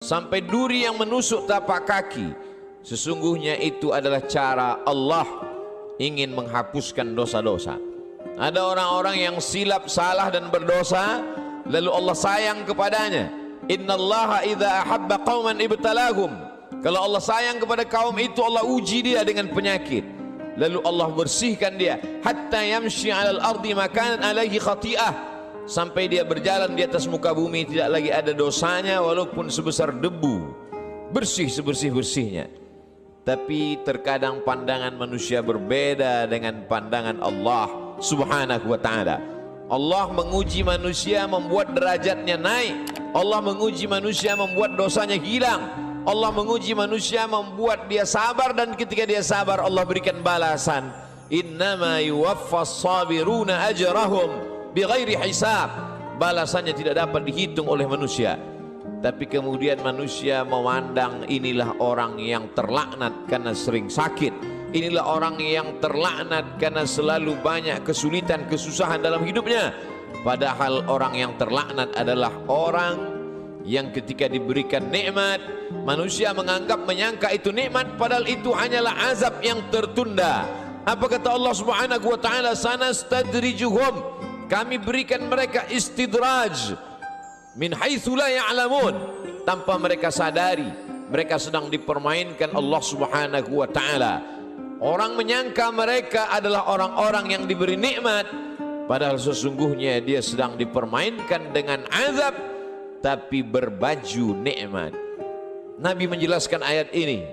sampai duri yang menusuk tapak kaki, sesungguhnya itu adalah cara Allah ingin menghapuskan dosa-dosa. Ada orang-orang yang silap, salah dan berdosa, lalu Allah sayang kepadanya. Innallaha idza ahabba qauman ibtalahum. Kalau Allah sayang kepada kaum itu, Allah uji dia dengan penyakit, lalu Allah bersihkan dia hatta yamshi 'alal ardi makanan alaihi khati'ah, sampai dia berjalan di atas muka bumi tidak lagi ada dosanya walaupun sebesar debu, bersih sebersih-bersihnya. Tapi terkadang pandangan manusia berbeda dengan pandangan Allah Subhanahu wa ta'ala. Allah menguji manusia membuat derajatnya naik. Allah menguji manusia membuat dosanya hilang. Allah menguji manusia membuat dia sabar, dan ketika dia sabar Allah berikan balasan. Innama yuwaffas sabiruna ajrahum bighairi hisab. Balasannya tidak dapat dihitung oleh manusia. Tapi kemudian manusia memandang inilah orang yang terlaknat karena sering sakit, inilah orang yang terlaknat karena selalu banyak kesulitan, kesusahan dalam hidupnya. Padahal orang yang terlaknat adalah orang yang ketika diberikan nikmat, manusia menganggap, menyangka itu nikmat, padahal itu hanyalah azab yang tertunda. Apa kata Allah Subhanahu wa ta'ala? Sanastadrijuhum, kami berikan mereka istidraj min haitsu la ya'lamun, tanpa mereka sadari mereka sedang dipermainkan Allah Subhanahu wa ta'ala. Orang menyangka mereka adalah orang-orang yang diberi nikmat, padahal sesungguhnya dia sedang dipermainkan dengan azab tapi berbaju nikmat. Nabi menjelaskan ayat ini,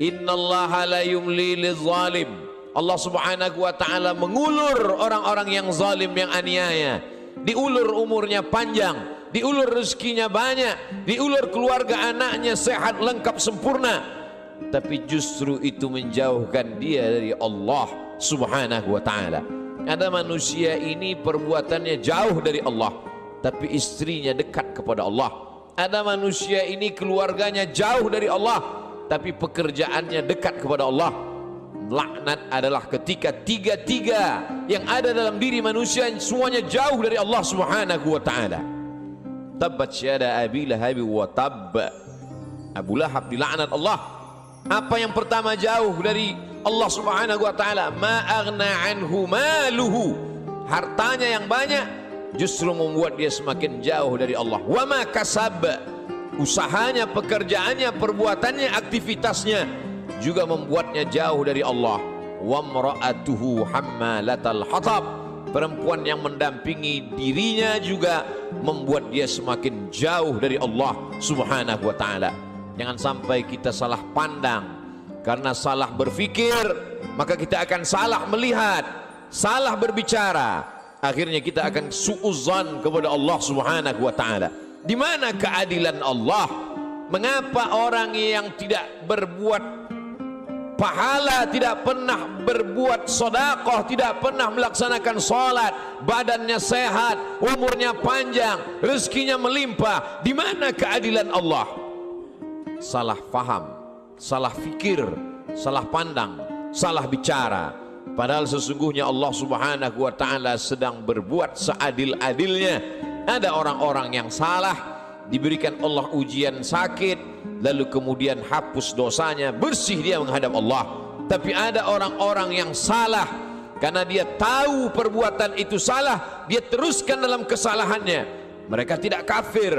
innallaha la yumli lizalim. Allah Subhanahu wa ta'ala mengulur orang-orang yang zalim, yang aniaya. Diulur umurnya panjang, diulur rezekinya banyak, diulur keluarga anaknya sehat lengkap sempurna, tapi justru itu menjauhkan dia dari Allah Subhanahu wa ta'ala. Ada manusia ini perbuatannya jauh dari Allah, tapi istrinya dekat kepada Allah. Ada manusia ini keluarganya jauh dari Allah, tapi pekerjaannya dekat kepada Allah. Laknat adalah ketika tiga-tiga yang ada dalam diri manusia semuanya jauh dari Allah Subhanahu wa ta'ala. Tabbat syada Abi Lahab wa tabb. Abu Lahab dilaknat Allah. Apa yang pertama jauh dari Allah Subhanahu wa ta'ala? Ma aghna anhu maluhu. Hartanya yang banyak justru membuat dia semakin jauh dari Allah. Wa ma kasab. Usahanya, pekerjaannya, perbuatannya, aktivitasnya juga membuatnya jauh dari Allah. Wa mra'atuhu hammalatal hatab. Perempuan yang mendampingi dirinya juga membuat dia semakin jauh dari Allah Subhanahu wa ta'ala. Jangan sampai kita salah pandang. Karena salah berfikir, maka kita akan salah melihat, salah berbicara. Akhirnya kita akan su'uzan kepada Allah Subhanahu wa ta'ala. Di mana keadilan Allah? Mengapa orang yang tidak berbuat pahala, tidak pernah berbuat sedekah, tidak pernah melaksanakan salat, badannya sehat, umurnya panjang, rezekinya melimpah? Di mana keadilan Allah? Salah faham, salah fikir, salah pandang, salah bicara. Padahal sesungguhnya Allah Subhanahu wa ta'ala sedang berbuat seadil-adilnya. Ada orang-orang yang salah, diberikan Allah ujian sakit, lalu kemudian hapus dosanya, bersih dia menghadap Allah. Tapi ada orang-orang yang salah, karena dia tahu perbuatan itu salah, dia teruskan dalam kesalahannya. Mereka tidak kafir,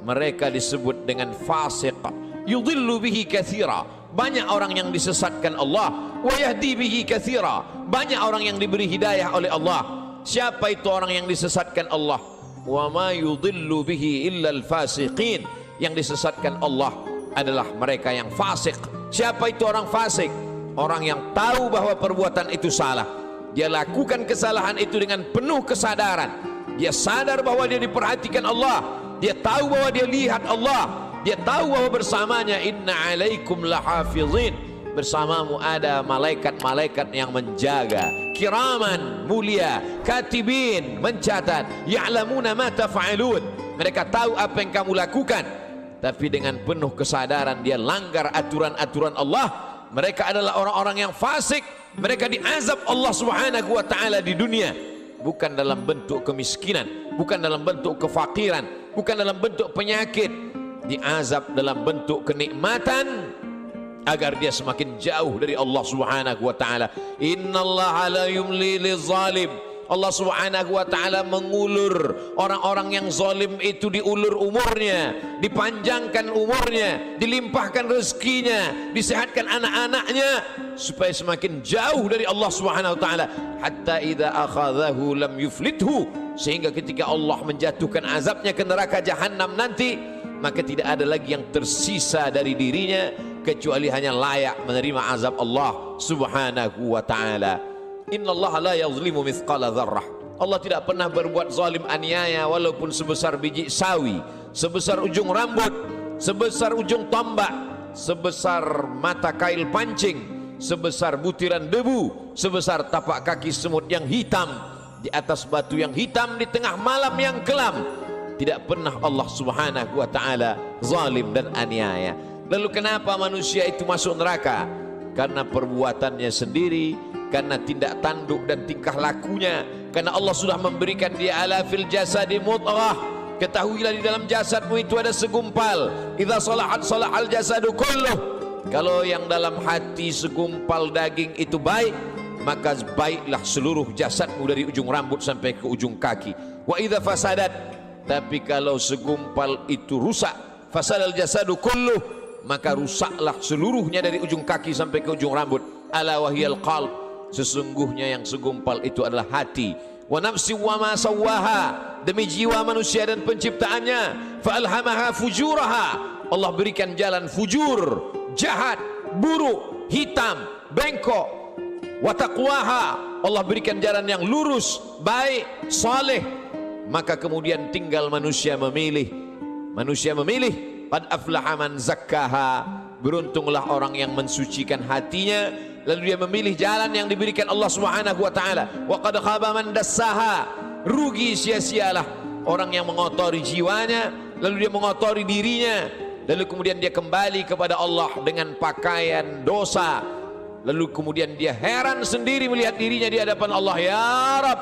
mereka disebut dengan fasik. Yudhillu bihi katsira. Banyak orang yang disesatkan Allah. Wa yahdi bihi katsira. Banyak orang yang diberi hidayah oleh Allah. Siapa itu orang yang disesatkan Allah? Wa ma yudhillu bihi illa al-fasiqin. Yang disesatkan Allah adalah mereka yang fasik. Siapa itu orang fasik? Orang yang tahu bahwa perbuatan itu salah, dia lakukan kesalahan itu dengan penuh kesadaran. Dia sadar bahwa dia diperhatikan Allah, dia tahu bahwa dia lihat Allah, dia tahu bahwa bersamanya inna alaikum lahafizin, bersamamu ada malaikat-malaikat yang menjaga, kiraman, mulia, katibin, mencatat, ya'lamuna ma taf'alun. Mereka tahu apa yang kamu lakukan. Tapi dengan penuh kesadaran dia langgar aturan-aturan Allah. Mereka adalah orang-orang yang fasik. Mereka diazab Allah Subhanahu wa ta'ala di dunia, bukan dalam bentuk kemiskinan, bukan dalam bentuk kefakiran, bukan dalam bentuk penyakit, diazab dalam bentuk kenikmatan agar dia semakin jauh dari Allah Subhanahu wa taala. Innallaha la yumli lizalim. Allah Subhanahu wa taala mengulur orang-orang yang zalim itu, diulur umurnya, dipanjangkan umurnya, dilimpahkan rezekinya, disehatkan anak-anaknya supaya semakin jauh dari Allah Subhanahu wa taala. Hatta idza akhadhahu lam yuflithu, sehingga ketika Allah menjatuhkan azabnya ke neraka jahanam nanti, maka tidak ada lagi yang tersisa dari dirinya kecuali hanya layak menerima azab Allah Subhanahu wa taala. Innallaha la yazlimu mithqala dzarrah. Allah tidak pernah berbuat zalim aniaya walaupun sebesar biji sawi, sebesar ujung rambut, sebesar ujung tombak, sebesar mata kail pancing, sebesar butiran debu, sebesar tapak kaki semut yang hitam di atas batu yang hitam di tengah malam yang kelam. Tidak pernah Allah Subhanahu wa taala zalim dan aniaya. Lalu kenapa manusia itu masuk neraka? Karena perbuatannya sendiri, karena tindak tanduk dan tingkah lakunya. Karena Allah sudah memberikan dia ala fil jasadi mudghah. Ketahuilah di dalam jasadmu itu ada segumpal. Idza salahat salahal jasadu kulluh. Kalau yang dalam hati segumpal daging itu baik, maka baiklah seluruh jasadmu dari ujung rambut sampai ke ujung kaki. Wa idza fasadat, tapi kalau segumpal itu rusak, fasadal jasadu kulluh, maka rusaklah seluruhnya dari ujung kaki sampai ke ujung rambut. Ala wahyal qalb, sesungguhnya yang segumpal itu adalah hati. Wa nafsi wa ma sawwaha, demi jiwa manusia dan penciptaannya. Fa alhamaha fujuraha, Allah berikan jalan fujur, jahat, buruk, hitam, bengkok. Wa taqwaha, Allah berikan jalan yang lurus, baik, saleh. Maka kemudian tinggal manusia memilih. Manusia memilih. Qad aflaha man zakkaha, beruntunglah orang yang mensucikan hatinya, lalu dia memilih jalan yang diberikan Allah Subhanahu wa taala. Wa qad khaba man dassaha, rugi sia-sialah orang yang mengotori jiwanya, lalu dia mengotori dirinya, lalu kemudian dia kembali kepada Allah dengan pakaian dosa, lalu kemudian dia heran sendiri melihat dirinya di hadapan Allah. Ya Rabb,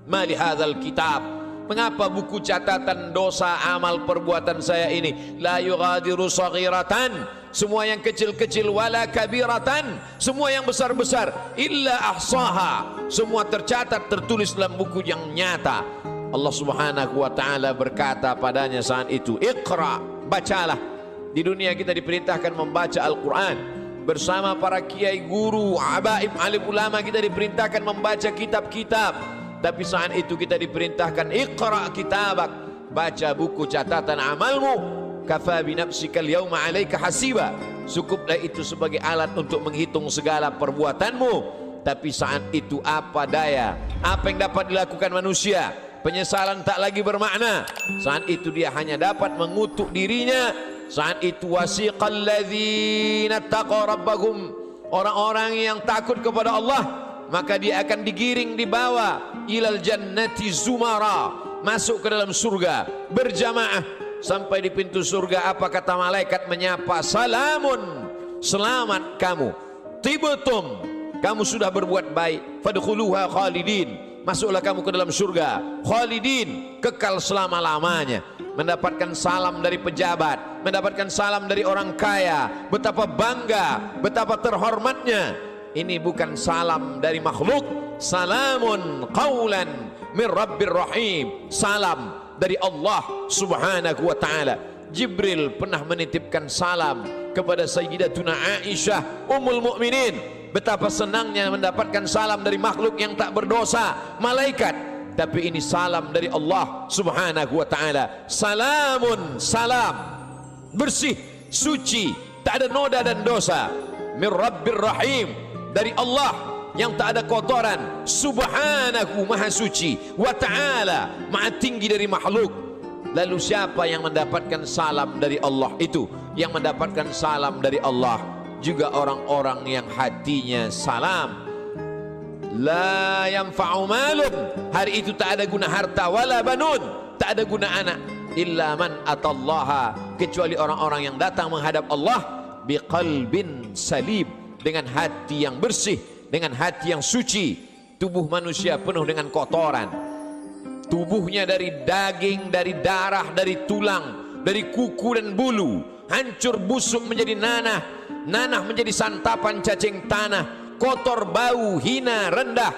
ma li hadzal kitab, mengapa buku catatan dosa amal perbuatan saya ini la yughadiru saghiratan, semua yang kecil-kecil, wala kabiratan, semua yang besar-besar, illa ahsaha, semua tercatat tertulis dalam buku yang nyata. Allah Subhanahu wa taala berkata padanya saat itu, Iqra, bacalah. Di dunia kita diperintahkan membaca Al-Quran bersama para kiai, guru, abaib, alim ulama. Kita diperintahkan membaca kitab-kitab. Tapi saat itu kita diperintahkan Iqra kitabak, baca buku catatan amalmu. Kafa bi nafsika al-yawma 'alaika hasiba, cukuplah itu sebagai alat untuk menghitung segala perbuatanmu. Tapi saat itu apa daya, apa yang dapat dilakukan manusia? Penyesalan tak lagi bermakna. Saat itu dia hanya dapat mengutuk dirinya. Saat itu wasiqal ladzina taqaw rabbahum, orang-orang yang takut kepada Allah, maka dia akan digiring, dibawa ilal jannati zumara, masuk ke dalam surga berjamaah. Sampai di pintu surga, apa kata malaikat menyapa? Salamun, selamat kamu, tibtum, kamu sudah berbuat baik, fadkhuluha khalidin, masuklah kamu ke dalam surga khalidin, kekal selama-lamanya. Mendapatkan salam dari pejabat, mendapatkan salam dari orang kaya, betapa bangga, betapa terhormatnya. Ini bukan salam dari makhluk. Salamun qawlan min rabbir rahim, salam dari Allah Subhanahu wa taala. Jibril pernah menitipkan salam kepada Sayyidatuna Aisyah Ummul Mukminin. Betapa senangnya mendapatkan salam dari makhluk yang tak berdosa, malaikat. Tapi ini salam dari Allah Subhanahu wa taala. Salamun, salam, bersih, suci, tak ada noda dan dosa. Min rabbir rahim, dari Allah yang tak ada kotoran, subhanahu, maha suci, wa ta'ala, maha tinggi dari makhluk. Lalu siapa yang mendapatkan salam dari Allah itu? Yang mendapatkan salam dari Allah juga orang-orang yang hatinya salam. La yanfa'u malun, hari itu tak ada guna harta, wala banun, tak ada guna anak, illa man atallaha, kecuali orang-orang yang datang menghadap Allah biqalbin salim, dengan hati yang bersih, dengan hati yang suci. Tubuh manusia penuh dengan kotoran. Tubuhnya dari daging, dari darah, dari tulang, dari kuku dan bulu, hancur busuk menjadi nanah, nanah menjadi santapan cacing tanah, kotor, bau, hina, rendah.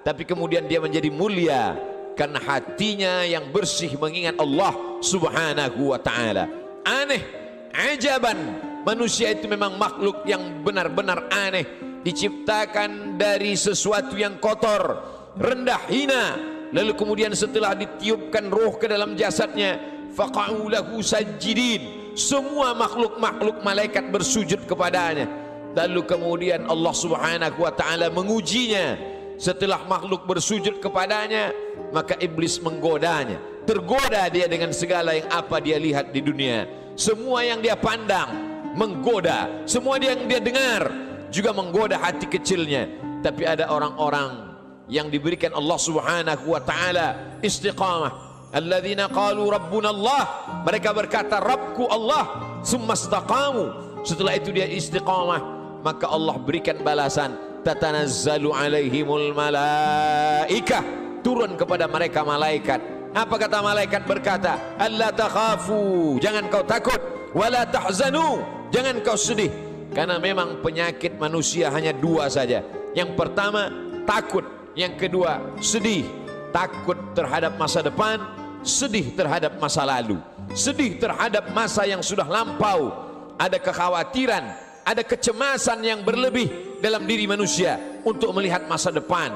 Tapi kemudian dia menjadi mulia karena hatinya yang bersih mengingat Allah subhanahu wa ta'ala. Aneh, ajaban, manusia itu memang makhluk yang benar-benar aneh, diciptakan dari sesuatu yang kotor, rendah, hina. Lalu kemudian setelah ditiupkan roh ke dalam jasadnya, faqa'u lahu sajidin, semua makhluk-makhluk malaikat bersujud kepadanya. Lalu kemudian Allah subhanahu wa ta'ala mengujinya. Setelah makhluk bersujud kepadanya, maka iblis menggodanya. Tergoda dia dengan segala yang apa dia lihat di dunia. Semua yang dia pandang menggoda, semua yang dia dengar juga menggoda hati kecilnya. Tapi ada orang-orang yang diberikan Allah subhanahu wa ta'ala istiqamah. Alladzina qalu rabbuna Allah, mereka berkata Rabbku Allah, summa istaqamu, setelah itu dia istiqamah, maka Allah berikan balasan, tatanazzalu alaihimul malaikah, turun kepada mereka malaikat. Apa kata malaikat? Berkata, alla takhafu, jangan kau takut, wala tahzanu, jangan kau sedih. Karena memang penyakit manusia hanya dua saja. Yang pertama takut, yang kedua sedih. Takut terhadap masa depan, sedih terhadap masa lalu, sedih terhadap masa yang sudah lampau. Ada kekhawatiran, ada kecemasan yang berlebih dalam diri manusia untuk melihat masa depan.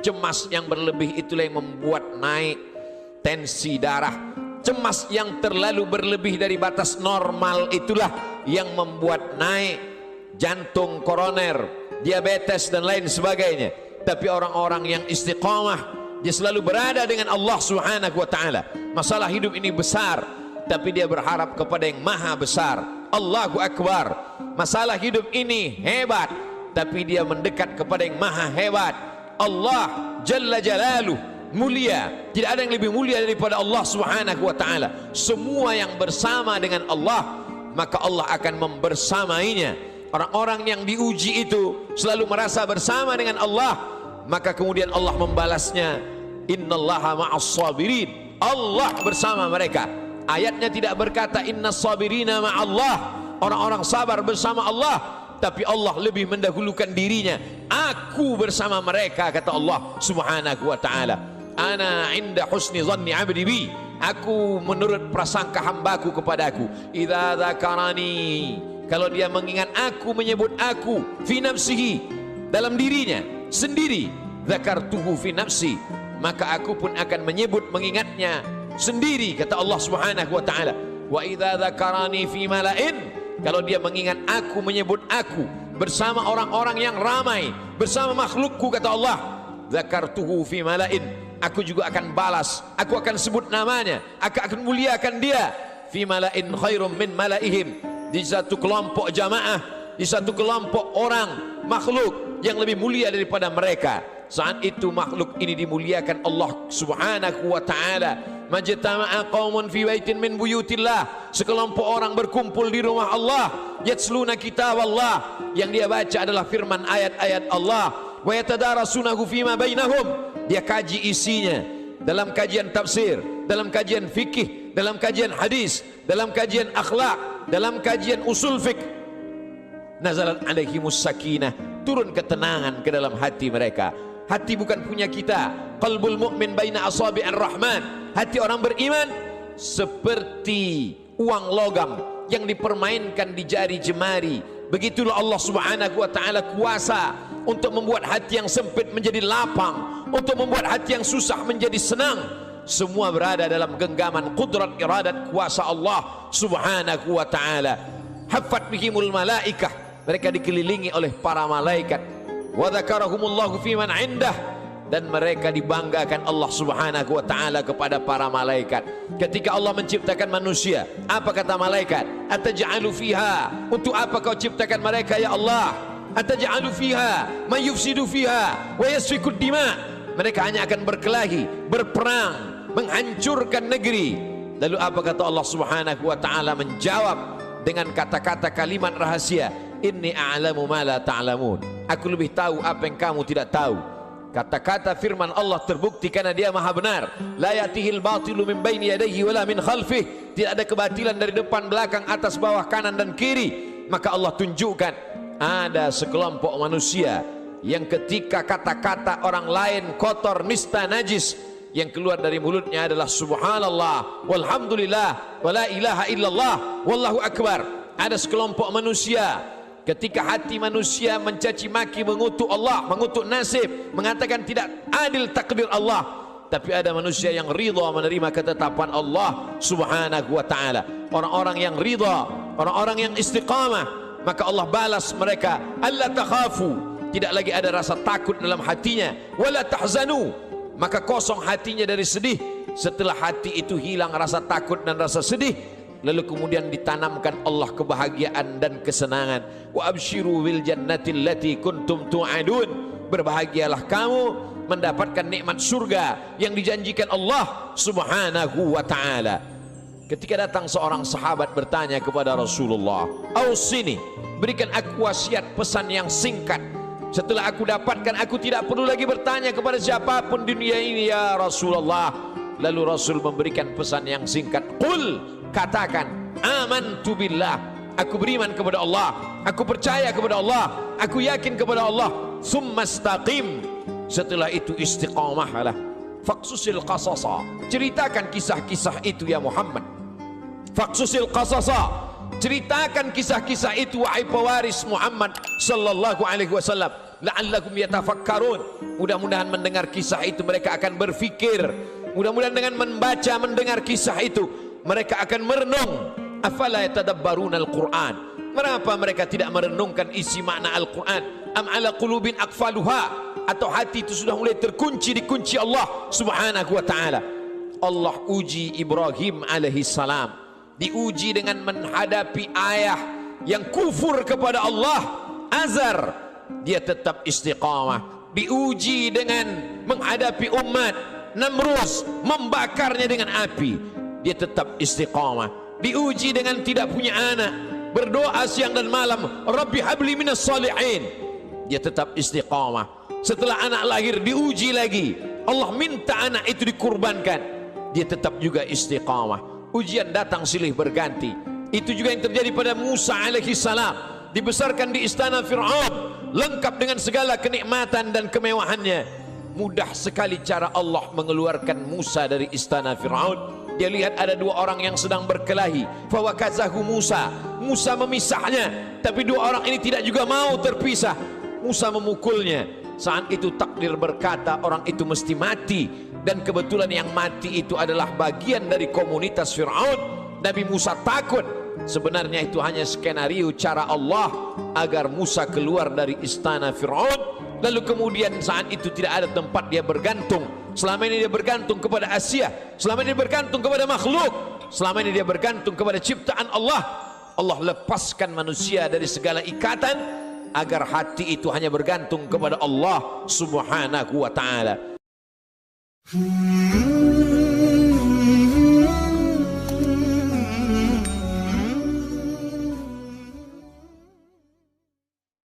Cemas yang berlebih itulah yang membuat naik tensi darah. Cemas yang terlalu berlebih dari batas normal itulah yang membuat naik jantung koroner, diabetes dan lain sebagainya. Tapi orang-orang yang istiqamah, dia selalu berada dengan Allah subhanahu wa ta'ala. Masalah hidup ini besar, tapi dia berharap kepada yang maha besar. Allahu Akbar. Masalah hidup ini hebat, tapi dia mendekat kepada yang maha hebat. Allah Jalla Jalaluh, mulia. Tidak ada yang lebih mulia daripada Allah subhanahu wa ta'ala. Semua yang bersama dengan Allah, maka Allah akan membersamainya. Orang-orang yang diuji itu selalu merasa bersama dengan Allah, maka kemudian Allah membalasnya, innallaha ma'as sabirin, Allah bersama mereka. Ayatnya tidak berkata innas sabirina ma'allah, orang-orang sabar bersama Allah, tapi Allah lebih mendahulukan dirinya. Aku bersama mereka, kata Allah subhanahu wa ta'ala. Ana inda husni zanni abdi bi, aku menurut prasangka hambaku kepadaku. Idza dzakarani, kalau dia mengingat aku, menyebut aku, fi nafsihi, dalam dirinya sendiri, dzakartuhu fi nafsi, maka aku pun akan menyebut, mengingatnya sendiri, kata Allah subhanahu wa ta'ala. Wa idza dzakarani fi mala'in, kalau dia mengingat aku, menyebut aku bersama orang-orang yang ramai, bersama makhlukku, kata Allah, dzakartuhu fi mala'in, aku juga akan balas, aku akan sebut namanya, aku akan muliakan dia, fi mala'in khairum min mala'ihim, di satu kelompok jamaah, di satu kelompok orang makhluk yang lebih mulia daripada mereka. Saat itu makhluk ini dimuliakan Allah subhanahu wa ta'ala. Majtama'a qaumun fi baitin min buyutillah, sekelompok orang berkumpul di rumah Allah, yatsluna kitab Allah, yang dia baca adalah firman ayat-ayat Allah, wa yatadarasunahu fima bainahum, dia kaji isinya dalam kajian tafsir, dalam kajian fikih, dalam kajian hadis, dalam kajian akhlak, dalam kajian usul fiqh. Nazalat alaihimus sakinah, turun ketenangan ke dalam hati mereka. Hati bukan punya kita. Qalbul mu'min baina asabi'ir rahman, hati orang beriman seperti uang logam yang dipermainkan di jari jemari. Begitulah Allah subhanahu wa ta'ala kuasa untuk membuat hati yang sempit menjadi lapang, untuk membuat hati yang susah menjadi senang. Semua berada dalam genggaman kudrat iradat kuasa Allah subhanahu wa ta'ala. Haffat bihimul malaikah, mereka dikelilingi oleh para malaikat. Wa dzakarahumullahu fi man indah, dan mereka dibanggakan Allah subhanahu wa ta'ala kepada para malaikat. Ketika Allah menciptakan manusia, apa kata malaikat? Ataj'alu fiha, untuk apa kau ciptakan mereka ya Allah? Ataj'alu fiha man yufsidu fiha wa yasfikud dima, mereka hanya akan berkelahi, berperang, menghancurkan negeri. Lalu apa kata Allah subhanahu wa ta'ala? Menjawab dengan kata-kata kalimat rahasia, inni a'lamu ma la ta'lamun, aku lebih tahu apa yang kamu tidak tahu. Kata-kata firman Allah terbukti karena dia maha benar. La ya'tihil batilu min baini yadayhi wala min khalfih, tidak ada kebatilan dari depan, belakang, atas, bawah, kanan dan kiri. Maka Allah tunjukkan ada sekelompok manusia yang ketika kata-kata orang lain kotor, nista, najis, yang keluar dari mulutnya adalah subhanallah, walhamdulillah, wala ilaha illallah, wallahu akbar. Ada sekelompok manusia ketika hati manusia mencaci maki, mengutuk Allah, mengutuk nasib, mengatakan tidak adil takdir Allah, tapi ada manusia yang ridha menerima ketetapan Allah subhanahu wa ta'ala. Orang-orang yang ridha, orang-orang yang istiqamah, maka Allah balas mereka, alla takhafu, tidak lagi ada rasa takut dalam hatinya, wala tahzanu, maka kosong hatinya dari sedih. Setelah hati itu hilang rasa takut dan rasa sedih, lalu kemudian ditanamkan Allah kebahagiaan dan kesenangan. Wa abshiru bil jannati allati kuntum tu'adun, berbahagialah kamu mendapatkan nikmat surga yang dijanjikan Allah subhanahu wa ta'ala. Ketika datang seorang sahabat bertanya kepada Rasulullah, "Ausini, berikan aku wasiat pesan yang singkat. Setelah aku dapatkan, aku tidak perlu lagi bertanya kepada siapapun di dunia ini ya Rasulullah." Lalu Rasul memberikan pesan yang singkat, "Qul," katakan, "amantu billah," aku beriman kepada Allah, aku percaya kepada Allah, aku yakin kepada Allah. "Tsumma istaqim," setelah itu istiqamahlah. "Faqsusil qasasa," ceritakan kisah-kisah itu ya Muhammad. "Faqsusil qasasa," ceritakan kisah-kisah itu wahai pewaris Muhammad sallallahu alaihi wasallam. "La'allakum yatafakkarun," mudah-mudahan mendengar kisah itu mereka akan berfikir. Mudah-mudahan dengan membaca, mendengar kisah itu mereka akan merenung. "Afala yatadabbaruna al-Qur'an," mengapa mereka tidak merenungkan isi makna Al-Quran? "Am ala qulubin aqfaluha," atau hati itu sudah mulai terkunci di kunci Allah subhanahu wa ta'ala. Allah uji Ibrahim alaihi salam, diuji dengan menghadapi ayah yang kufur kepada Allah, Azar, dia tetap istiqamah. Diuji dengan menghadapi umat Namrus, membakarnya dengan api, dia tetap istiqamah. Diuji dengan tidak punya anak, berdoa siang dan malam, "Rabbi habli minas salihin," dia tetap istiqamah. Setelah anak lahir diuji lagi, Allah minta anak itu dikurbankan, dia tetap juga istiqamah. Ujian datang silih berganti. Itu juga yang terjadi pada Musa alaihi salam, dibesarkan di istana Fir'aun, lengkap dengan segala kenikmatan dan kemewahannya. Mudah sekali cara Allah mengeluarkan Musa dari istana Fir'aun. Dia lihat ada dua orang yang sedang berkelahi, fawakazahu Musa, Musa memisahnya, tapi dua orang ini tidak juga mau terpisah. Musa memukulnya. Saat itu takdir berkata orang itu mesti mati, dan kebetulan yang mati itu adalah bagian dari komunitas Fir'aun. Nabi Musa takut. Sebenarnya itu hanya skenario cara Allah agar Musa keluar dari istana Fir'aun. Lalu kemudian saat itu tidak ada tempat dia bergantung. Selama ini dia bergantung kepada Asia, selama ini dia bergantung kepada makhluk, selama ini dia bergantung kepada ciptaan Allah. Allah lepaskan manusia dari segala ikatan agar hati itu hanya bergantung kepada Allah subhanahu wa ta'ala.